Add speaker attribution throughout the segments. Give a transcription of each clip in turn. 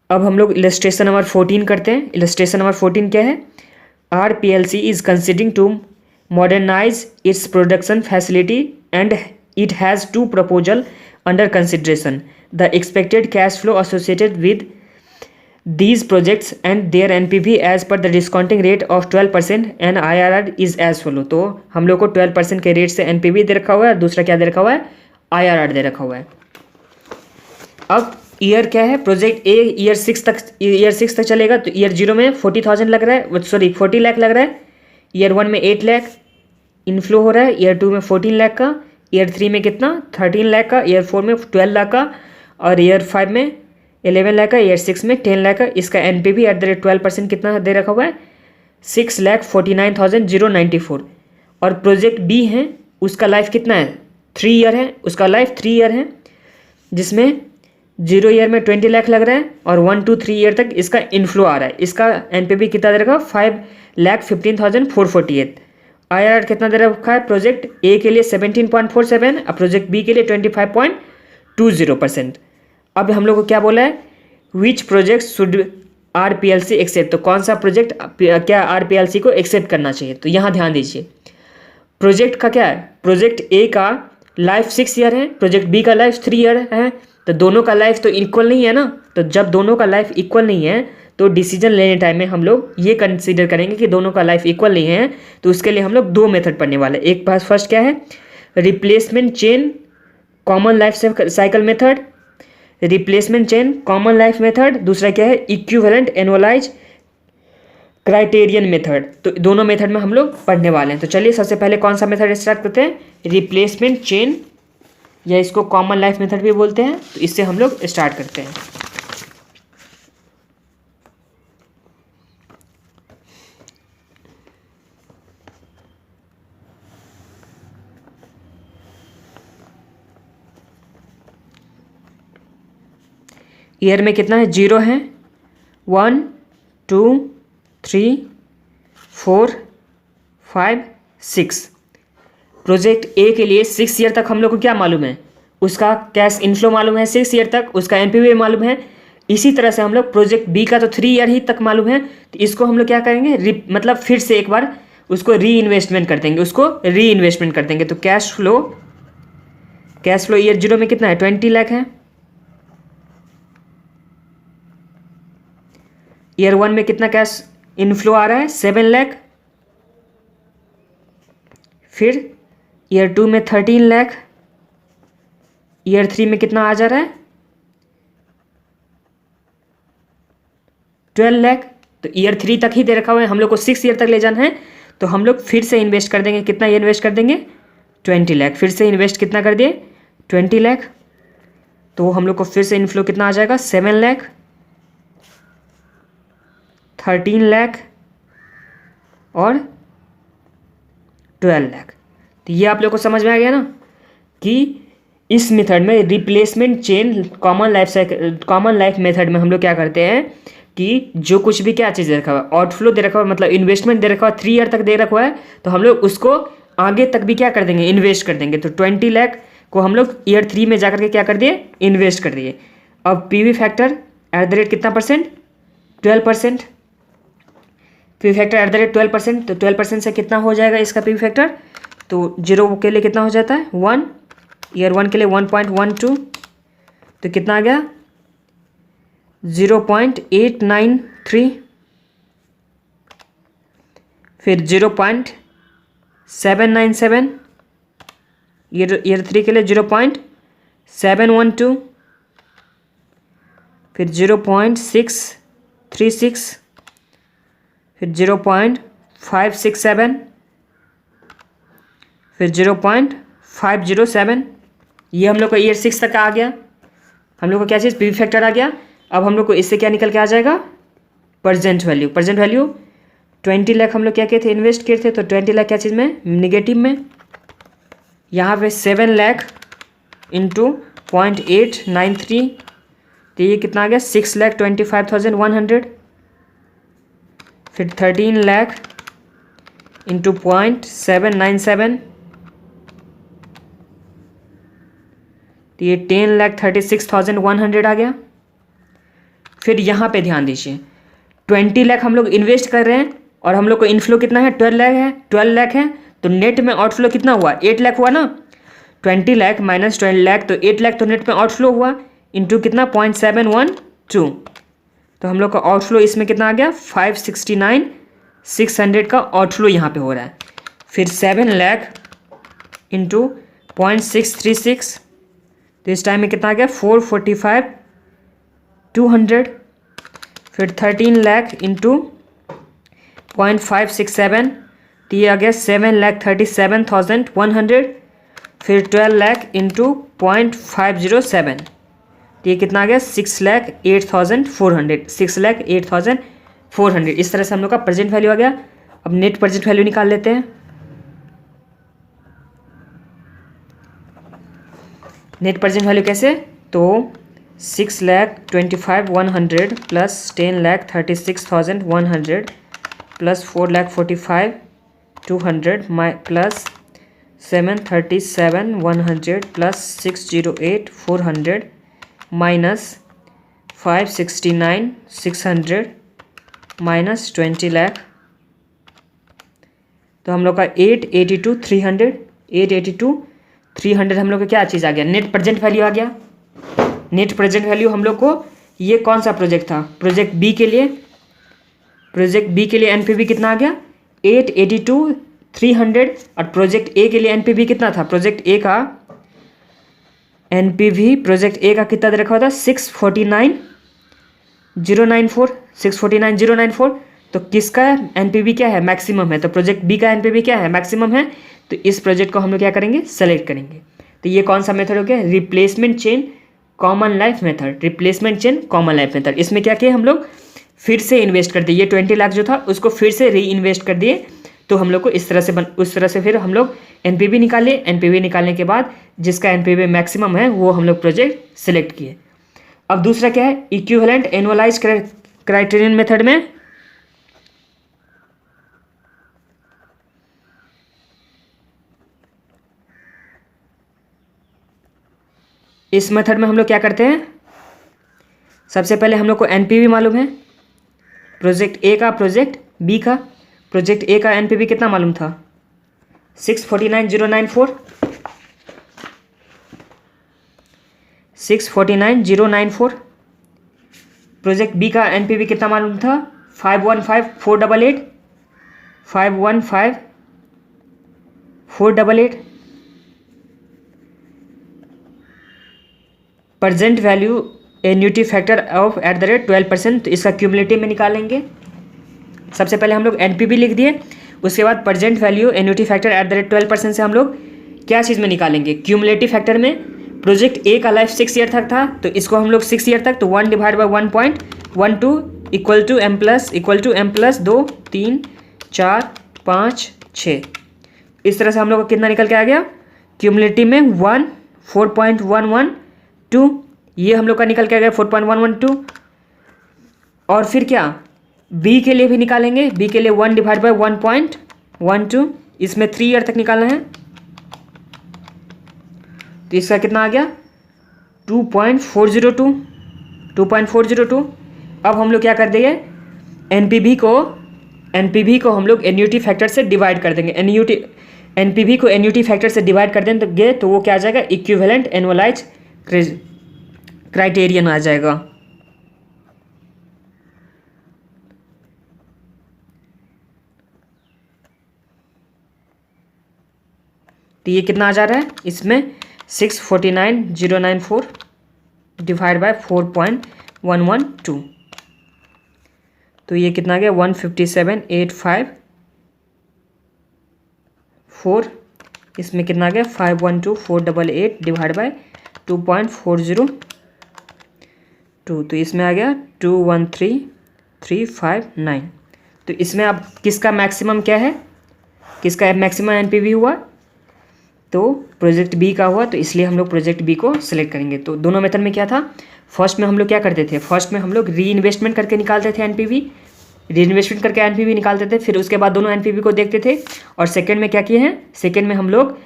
Speaker 1: अब हम लोग इलस्ट्रेशन नंबर 14 करते हैं। इलस्ट्रेशन नंबर 14 क्या है? RPLC is considering to modernize its production facility and it has two proposals under consideration. The expected cash flow associated with these projects and their NPV as per the discounting rate of 12% and IRR is as follow. तो हम लोग को 12% के rate से NPV दे रखा हुआ है, दूसरा क्या दे रखा हुआ है? IRR दे रखा हुआ है। अब ईयर क्या है? प्रोजेक्ट ए ईयर 6 तक चलेगा, तो ईयर 0 में 40,000 लग रहा है, सॉरी 40 लाख लग रहा है। ईयर 1 में 8 लाख इनफ्लो हो रहा है, ईयर 2 में 14 लाख का, ईयर 3 में कितना 13 लाख का, ईयर 4 में 12 लाख का, और ईयर 5 में 11 लाख का, ईयर 6 में 10 लाख का। इसका NPV एट द रेट 12% कितना दे रखा हुआ है? 6,49,094। और प्रोजेक्ट बी है, उसका लाइफ कितना है? 3 ईयर है, उसका लाइफ 3 ईयर है, जिसमें 0 ईयर में 20 लाख लग रहा है और 1 to 3 ईयर तक इसका इनफ्लो आ रहा है। इसका NPV कितना दे रखा? 5,15,448। IRR कितना दे रखा है? प्रोजेक्ट ए के लिए 17.47 और प्रोजेक्ट बी के लिए 25.20%। अब हम लोग को क्या बोला है? Which project should RPLC accept. तो कौन सा प्रोजेक्ट क्या RPLC को एक्सेप्ट करना चाहिए? तो यहाँ ध्यान दीजिए, प्रोजेक्ट का क्या है? प्रोजेक्ट ए का लाइफ 6 ईयर है, प्रोजेक्ट बी का लाइफ 3 ईयर है, तो दोनों का लाइफ तो इक्वल नहीं है ना। तो जब दोनों का लाइफ इक्वल नहीं है तो डिसीजन लेने टाइम में हम लोग ये कंसीडर करेंगे कि दोनों का लाइफ इक्वल नहीं है, तो उसके लिए हम लोग 2 मेथड पढ़ने वाले हैं। एक पास फर्स्ट क्या है? Replacement chain common life cycle method, replacement chain common life method. दूसरा क्या है? Equivalent annualise criterion method. तो दोनों मेथड में हम लोग पढ़ने वाले हैं। तो चलिए सबसे पहले कौन सा मेथड स्टार्ट करते हैं? रिप्लेसमेंट चेन, या इसको कॉमन लाइफ मेथड भी बोलते हैं। तो इससे हम लोग स्टार्ट करते हैं। ईयर में कितना है? 0 है, 1 2 3 4 5 6। प्रोजेक्ट ए के लिए 6 ईयर तक हम लोग को क्या मालूम है? उसका कैश इनफ्लो मालूम है 6 ईयर तक, उसका NPV मालूम है। इसी तरह से हम लोग प्रोजेक्ट बी का तो 3 ईयर ही तक मालूम है, तो इसको हम लोग क्या करेंगे? मतलब फिर से एक बार उसको री इन्वेस्टमेंट कर देंगे, तो कैश फ्लो ईयर 0 में कितना है? 20 लाख है। ईयर 1 में कितना कैश इनफ्लो आ रहा है? 7 लाख। फिर ईयर 2 में 13 लाख, ईयर 3 में कितना आ जा रहा है? 12 लाख। तो ईयर 3 तक ही दे रखा हुआ है, हम लोग को 6 ईयर तक ले जाना है, तो हम लोग फिर से इन्वेस्ट कर देंगे। कितना इन्वेस्ट कर देंगे? 20 लाख। फिर से इन्वेस्ट कितना कर दिए? 20 लाख। तो हम लोग को फिर से इनफ्लो कितना आ जाएगा? 7 लाख, 13 लाख और 12 लाख। तो ये आप लोग को समझ में आ गया ना कि इस मेथड में replacement chain common life method में हम लोग क्या करते हैं कि जो कुछ भी क्या चीज़ दे रखा हुआ है, आउटफ्लो दे रखा हुआ है, मतलब इन्वेस्टमेंट दे रखा हुआ है, 3 ईयर तक दे रखा हुआ है, तो हम लोग उसको आगे तक भी क्या कर देंगे? इन्वेस्ट कर देंगे। तो 20 लाख को हम लोग ईयर 3 में जाकर के क्या कर दिए? इन्वेस्ट कर दिए। अब PV factor at the rate कितना percent? 12%। PV factor at the rate 12%, तो 12% से कितना हो जाएगा इसका PV फैक्टर? तो 0 के लिए कितना हो जाता है? 1। ईयर 1 के लिए 1.12, तो कितना आ गया? 0.893। फिर 0.797, ईयर 3 के लिए 0.712, फिर 0.636, फिर 0.567, फिर 0.507। ये हम लोग को ईयर 6 तक आ गया। हम लोग को क्या चीज़? PV फैक्टर आ गया। अब हम लोग को इससे क्या निकल के आ जाएगा? प्रेजेंट वैल्यू 20 लाख हम लोग क्या किए थे? इन्वेस्ट किए थे। तो 20 लाख क्या चीज़ में? निगेटिव में। यहाँ पे 7 लाख इंटू 0.893, तो ये कितना आ गया? 6,25,100। फिर 13 लाख इंटू 0.797, तो ये 10,36,100 आ गया। फिर यहाँ पे ध्यान दीजिए, 20 लाख हम लोग इन्वेस्ट कर रहे हैं और हम लोग को इनफ्लो कितना है, 12 लाख है, 12 लाख है, तो नेट में आउटफ्लो कितना हुआ, 8 लाख हुआ ना। 20 लाख माइनस 12 लाख, तो 8 लाख तो नेट में आउटफ्लो हुआ, इंटू कितना 0.712, तो हम लोग का आउटफ्लो इसमें कितना आ गया, 569,600 का आउटफ्लो यहाँ पे हो रहा है। फिर 7 लाख इंटू 0.636, तो इस टाइम में कितना आ गया, 445,200। फिर 13 लाख इंटू 0.567, तो ये आ गया 7,37,100। फिर 12 लाख इंटू 0.507, तो ये कितना आ गया, 6,08,400, 6,08,400। इस तरह से हम लोग का प्रेजेंट वैल्यू आ गया। अब नेट प्रेजेंट वैल्यू निकाल लेते हैं। नेट प्रेजेंट वैल्यू कैसे, तो 6,25,100 plus 10,36,100 plus 4,45,200 plus 7,37,100 plus 6,08,400 minus 5,69,600 minus 20 lakh, तो हम लोग का 882,300 हम लोग का क्या चीज़ आ गया, नेट प्रेजेंट वैल्यू आ गया। नेट प्रेजेंट वैल्यू हम लोग को, ये कौन सा प्रोजेक्ट था, प्रोजेक्ट बी के लिए, प्रोजेक्ट बी के लिए एनपीवी कितना आ गया, 882,300, और प्रोजेक्ट ए के लिए एनपीवी कितना था, प्रोजेक्ट ए का एनपीवी प्रोजेक्ट ए का कितना दे रखा होता, 649,094, 649,094। तो किसका एनपीवी क्या है, मैक्सिमम है, तो प्रोजेक्ट बी का एनपीवी क्या है, मैक्सिमम है। तो इस प्रोजेक्ट को हम लोग क्या करेंगे, सेलेक्ट करेंगे। तो ये कौन सा मेथड हो गया, replacement chain common life method, replacement chain common life method. इसमें क्या किया हम लोग, फिर से इन्वेस्ट कर दिए, ये 20 लाख जो था उसको फिर से री इन्वेस्ट कर दिए। तो हम लोग को इस तरह से उस तरह से फिर हम लोग एनपीवी निकाले। एनपीवी निकालने के बाद जिसका एनपीवी मैक्सिमम है वो हम लोग प्रोजेक्ट सेलेक्ट किए। अब दूसरा क्या है, इक्विवेलेंट एनुअलाइज क्राइटेरियन मेथड में इस मेथड में हम लोग क्या करते हैं, सबसे पहले हम लोग को एनपीवी मालूम है प्रोजेक्ट ए का, प्रोजेक्ट बी का। प्रोजेक्ट ए का एनपीवी कितना मालूम था, 649,094, 649,094। प्रोजेक्ट बी का एनपीवी कितना मालूम था, 515,488, 515,488। Present value annuity factor of @12%, तो इसका क्यूमुलेटिव में निकालेंगे। सबसे पहले हम लोग एनपीवी लिख दिए, उसके बाद प्रेजेंट वैल्यू एन्यूटी फैक्टर @12% से हम लोग क्या चीज़ में निकालेंगे, क्यूमुलेटिव फैक्टर में। प्रोजेक्ट ए का लाइफ 6 ईयर तक था, तो इसको हम लोग 6 ईयर तक, तो 1 divide by 1.12 equal to m plus 2 3 4 5 6। इस तरह से हम लोग को कितना निकल के आ गया, क्यूमुलेटिव में 4.112, ये हम लोग का निकल के आ गया 4.112। और फिर क्या, बी के लिए भी निकालेंगे। बी के लिए 1 डिवाइड बाई 1.12, इसमें 3 ईयर तक निकालना है, तो इसका कितना आ गया 2.402। अब हम लोग क्या कर देंगे, एनपीवी को हम लोग एन्यूटी फैक्टर से डिवाइड कर देंगे। एनपीवी को एन्यूटी फैक्टर से डिवाइड कर देंगे तो वो क्या आ जाएगा, इक्विवेलेंट एनुअलाइज क्राइटेरियन आ जाएगा। तो ये कितना आ जा रहा है, इसमें 649,094 डिवाइड बाय 4.112, तो ये कितना आ गया 157,854। इसमें कितना आ गया 512,488 डिवाइड बाय 2.402, तो इसमें आ गया 213,359। तो इसमें अब किसका मैक्सिमम क्या है, किसका मैक्सिमम एनपीवी हुआ, तो प्रोजेक्ट बी का हुआ, तो इसलिए हम लोग प्रोजेक्ट बी को सिलेक्ट करेंगे। तो दोनों मेथड में क्या था, फर्स्ट में हम लोग क्या करते थे, फर्स्ट में हम लोग री इन्वेस्टमेंट करके निकालते थे एनपीवी, री इन्वेस्टमेंट करके एनपीवी निकालते थे, फिर उसके बाद दोनों एनपीवी को देखते थे। और सेकंड में क्या किए हैं, सेकंड में हम लोग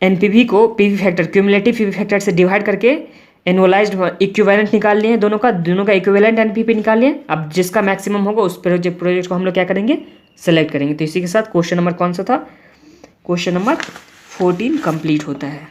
Speaker 1: एनपीवी को PV factor, cumulative PV factor से डिवाइड करके एनुअलाइज्ड इक्विवेलेंट निकाल लिए दोनों का इक्विवेलेंट एनपीवी निकाल लिए। अब जिसका मैक्सिमम होगा उस प्रोजेक्ट को हम लोग क्या करेंगे, सेलेक्ट करेंगे। तो इसी के साथ क्वेश्चन नंबर कौन सा था, क्वेश्चन नंबर 14 कंप्लीट होता है।